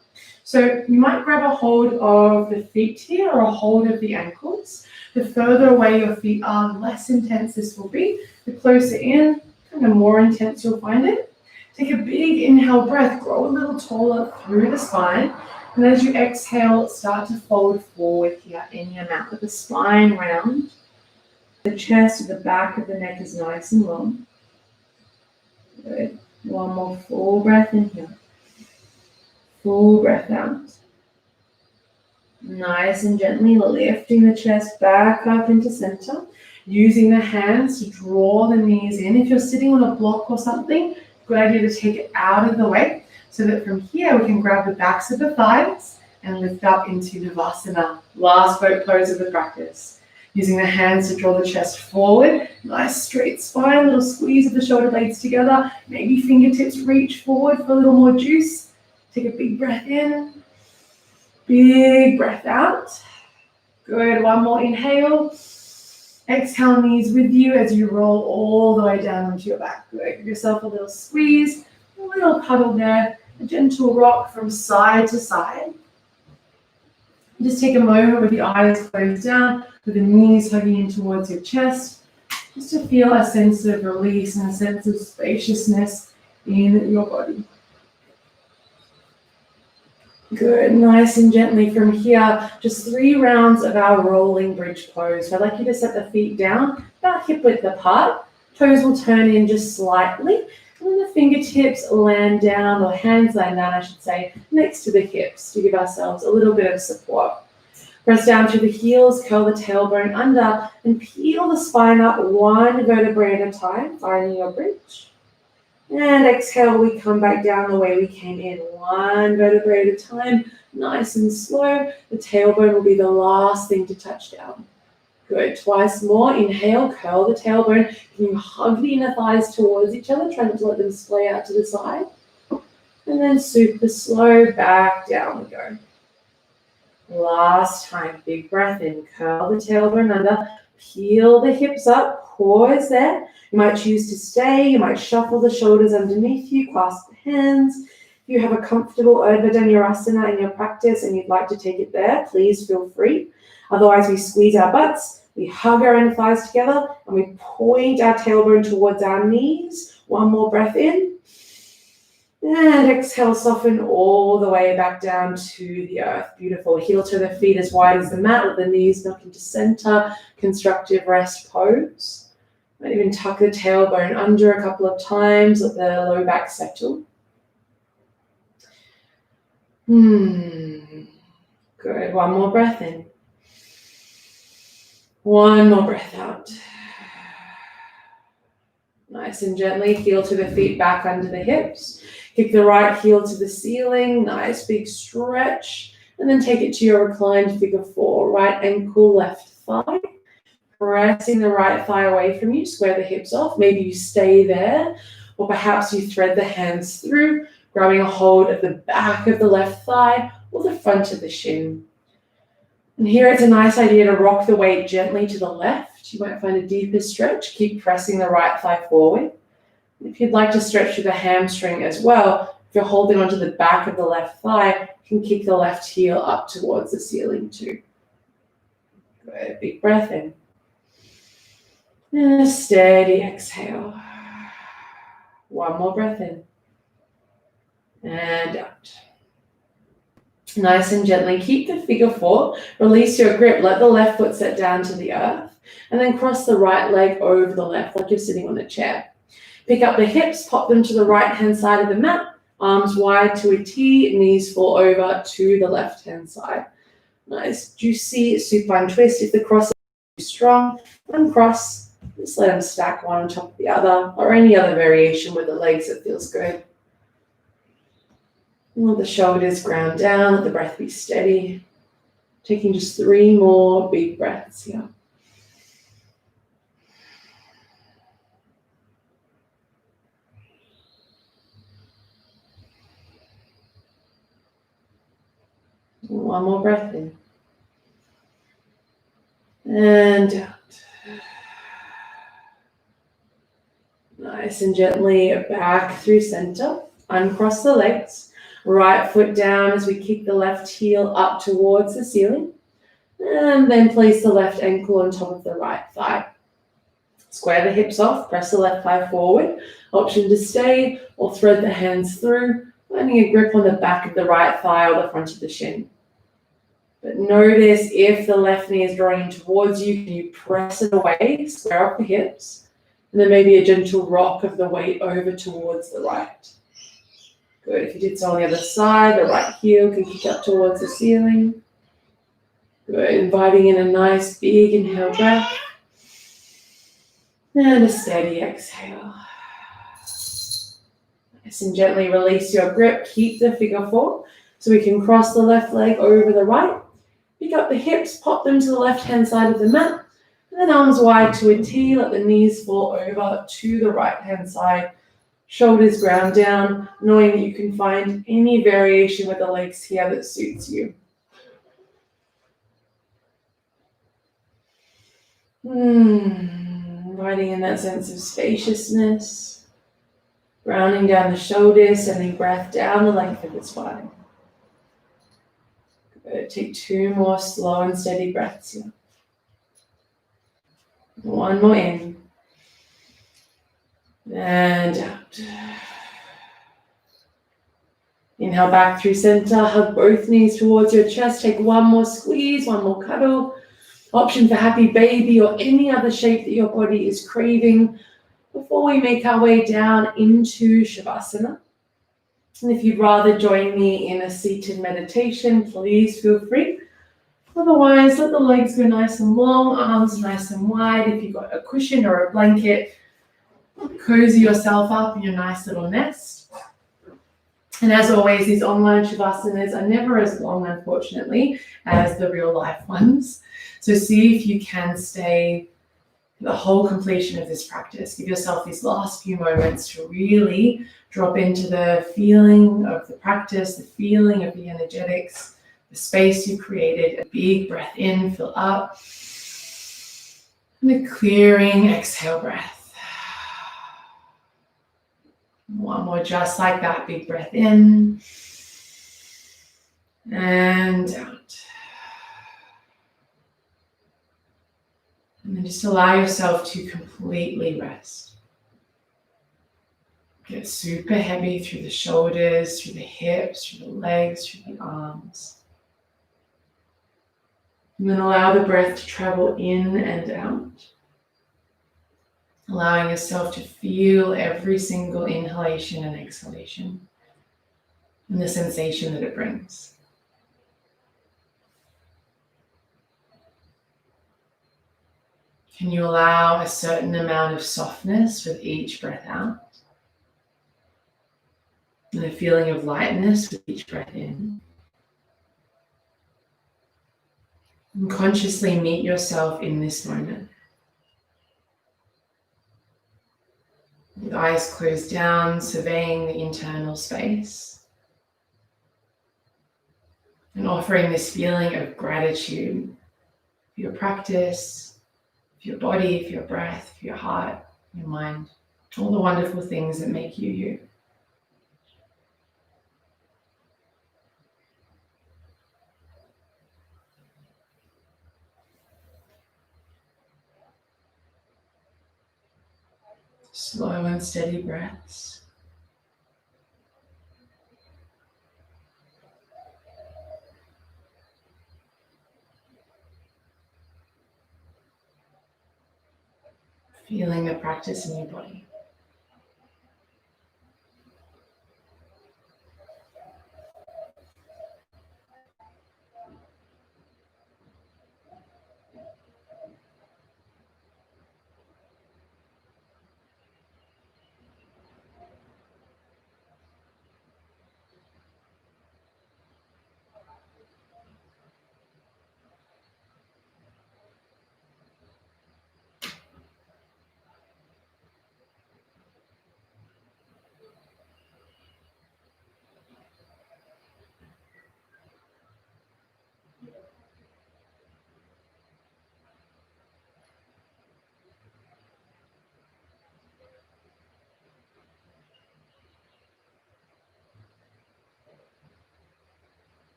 So you might grab a hold of the feet here or a hold of the ankles. The further away your feet are, the less intense this will be. The closer in, the more intense you'll find it. Take a big inhale breath, grow a little taller through the spine. And as you exhale, start to fold forward here any amount. Let the spine round. The chest, the back of the neck is nice and long. Good. One more full breath in here. Full breath out. Nice and gently lifting the chest back up into center. Using the hands to draw the knees in. If you're sitting on a block or something, good idea to take it out of the way so that from here we can grab the backs of the thighs and lift up into Navasana. Last boat pose of the practice. Using the hands to draw the chest forward. Nice straight spine, little squeeze of the shoulder blades together. Maybe fingertips reach forward for a little more juice. Take a big breath in. Big breath out. Good, one more inhale. Exhale, knees with you as you roll all the way down onto your back. Good, give yourself a little squeeze, a little cuddle there, a gentle rock from side to side. Just take a moment with the eyes closed down, with the knees hugging in towards your chest, just to feel a sense of release and a sense of spaciousness in your body. Good, nice and gently from here, just 3 rounds of our rolling bridge pose. So I'd like you to set the feet down, about hip width apart. Toes will turn in just slightly, and then the fingertips land down, or hands land down, I should say, next to the hips to give ourselves a little bit of support. Press down through the heels, curl the tailbone under, and peel the spine up 1 vertebrae at a time, finding your bridge. And exhale, we come back down the way we came in, 1 vertebrae at a time, nice and slow. The tailbone will be the last thing to touch down. Good, twice more. Inhale, curl the tailbone. Can you hug the inner thighs towards each other? Try not to let them splay out to the side. And then super slow, back down we go. Last time, big breath in, curl the tailbone under, peel the hips up, pause there. You might choose to stay, you might shuffle the shoulders underneath you, clasp the hands. If you have a comfortable Ardha Chandrasana in your practice and you'd like to take it there, please feel free. Otherwise, we squeeze our butts, we hug our inner thighs together, and we point our tailbone towards our knees. 1 more breath in. And exhale, soften all the way back down to the earth. Beautiful. Heel to the feet as wide as the mat, with the knees knock into center. Constructive rest pose. Might even tuck the tailbone under a couple of times, let the low back settle. Good. 1 more breath in. 1 more breath out. Nice and gently, heel to the feet back under the hips. Kick the right heel to the ceiling. Nice big stretch. And then take it to your reclined figure 4. Right ankle, left thigh. Pressing the right thigh away from you. Square the hips off. Maybe you stay there. Or perhaps you thread the hands through, grabbing a hold of the back of the left thigh or the front of the shin. And here it's a nice idea to rock the weight gently to the left. You might find a deeper stretch. Keep pressing the right thigh forward. If you'd like to stretch through the hamstring as well, if you're holding onto the back of the left thigh, you can kick the left heel up towards the ceiling too. Good, big breath in. And a steady exhale. 1 more breath in. And out. Nice and gently, keep the figure 4. Release your grip, let the left foot set down to the earth, and then cross the right leg over the left like you're sitting on a chair. Pick up the hips, pop them to the right-hand side of the mat, arms wide to a T, knees fall over to the left-hand side. Nice, juicy supine twist. If the cross is too strong, uncross, just let them stack one on top of the other, or any other variation with the legs that feels good. Let the shoulders ground down, let the breath be steady. Taking just 3 more big breaths here. One more breath in. And out. Nice and gently back through center. Uncross the legs. Right foot down as we kick the left heel up towards the ceiling. And then place the left ankle on top of the right thigh. Square the hips off, press the left thigh forward. Option to stay or thread the hands through, finding a grip on the back of the right thigh or the front of the shin. But notice if the left knee is drawing in towards you, can you press it away, square up the hips, and then maybe a gentle rock of the weight over towards the right. Good. If you did so on the other side, the right heel can kick up towards the ceiling. Good. Inviting in a nice big inhale breath. And a steady exhale. Nice and gently release your grip. Keep the figure four so we can cross the left leg over the right. Pick up the hips, pop them to the left-hand side of the mat. And then arms wide to a T. Let the knees fall over to the right-hand side. Shoulders ground down, knowing that you can find any variation with the legs here that suits you. Inviting in that sense of spaciousness, grounding down the shoulders, sending breath down the length of the spine. Take two more slow and steady breaths here. One more in. And out. Inhale back through center, hug both knees towards your chest. Take one more squeeze, one more cuddle. Option for happy baby or any other shape that your body is craving before we make our way down into Savasana. And if you'd rather join me in a seated meditation, please feel free. Otherwise, let the legs go nice and long, arms nice and wide. If you've got a cushion or a blanket, cozy yourself up in your nice little nest. And as always, these online Savasanas are never as long, unfortunately, as the real life ones. So see if you can stay the whole completion of this practice. Give yourself these last few moments to really drop into the feeling of the practice, the feeling of the energetics, the space you created. A big breath in, fill up. And a clearing exhale breath. One more just like that, big breath in and out. And then just allow yourself to completely rest. Get super heavy through the shoulders, through the hips, through the legs, through the arms. And then allow the breath to travel in and out. Allowing yourself to feel every single inhalation and exhalation and the sensation that it brings. Can you allow a certain amount of softness with each breath out? And a feeling of lightness with each breath in? And consciously meet yourself in this moment. With eyes closed down, surveying the internal space. And offering this feeling of gratitude for your practice, for your body, for your breath, for your heart, your mind, all the wonderful things that make you you. Slow and steady breaths. Feeling the practice in your body.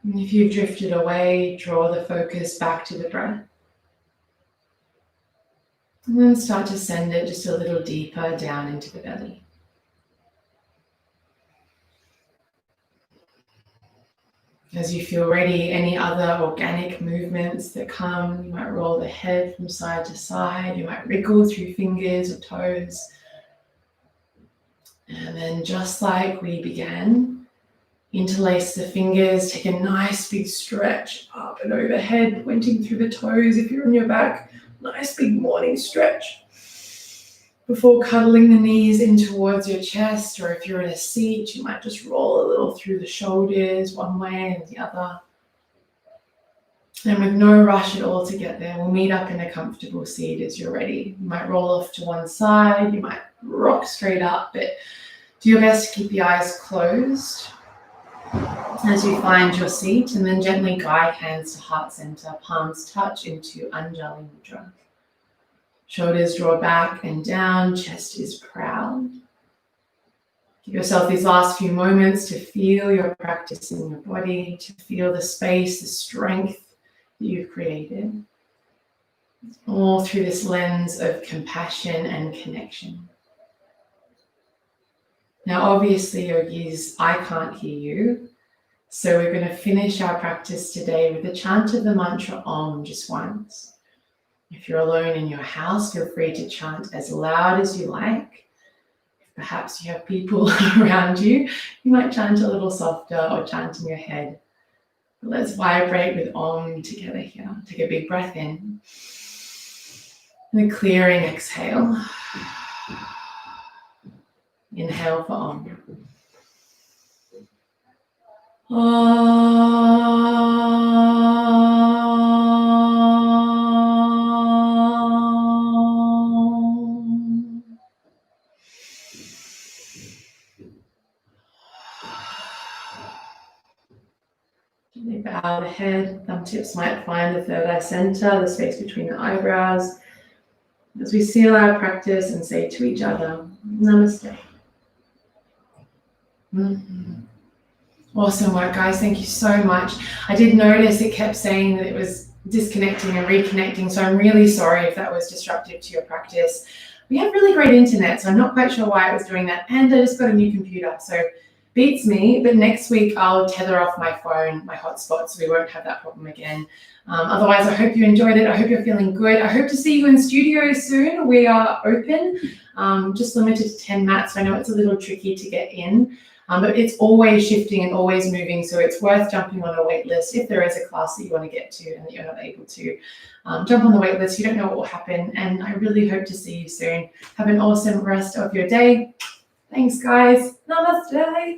And if you've drifted away, draw the focus back to the breath. And then start to send it just a little deeper down into the belly. As you feel ready, any other organic movements that come, you might roll the head from side to side, you might wriggle through fingers or toes. And then just like we began, interlace the fingers, take a nice big stretch up and overhead, pointing through the toes. If you're on your back, Nice big morning stretch. Before cuddling the knees in towards your chest, or if you're in a seat, you might just roll a little through the shoulders one way and the other. And with no rush at all to get there, we'll meet up in a comfortable seat as you're ready. You might roll off to one side, you might rock straight up, but do your best to keep the eyes closed as you find your seat, and then gently guide hands to heart center, palms touch into Anjali Mudra. Shoulders draw back and down, chest is proud. Give yourself these last few moments to feel your practice in your body, to feel the space, the strength that you've created, all through this lens of compassion and connection. Now, obviously, yogis, I can't hear you, so we're going to finish our practice today with the chant of the mantra Om just once. If you're alone in your house, feel free to chant as loud as you like. If perhaps you have people around you, you might chant a little softer or chant in your head. But let's vibrate with Om together here. Take a big breath in. And a clearing exhale. Inhale for Om. Gently bow the head. Thumb tips might find the third eye center, the space between the eyebrows. As we seal our practice and say to each other, Namaste. Awesome work, guys. Thank you so much. I did notice it kept saying that it was disconnecting and reconnecting, so I'm really sorry if that was disruptive to your practice. We have really great internet, so I'm not quite sure why it was doing that, and I just got a new computer, so beats me, but next week I'll tether off my phone, my hotspot, so we won't have that problem again. Otherwise, I hope you enjoyed it. I hope you're feeling good. I hope to see you in studio soon. We are open, just limited to 10 mats. So I know it's a little tricky to get in, but it's always shifting and always moving. So it's worth jumping on a wait list if there is a class that you want to get to and that you're not able to. Jump on the wait list. You don't know what will happen. And I really hope to see you soon. Have an awesome rest of your day. Thanks, guys. Namaste.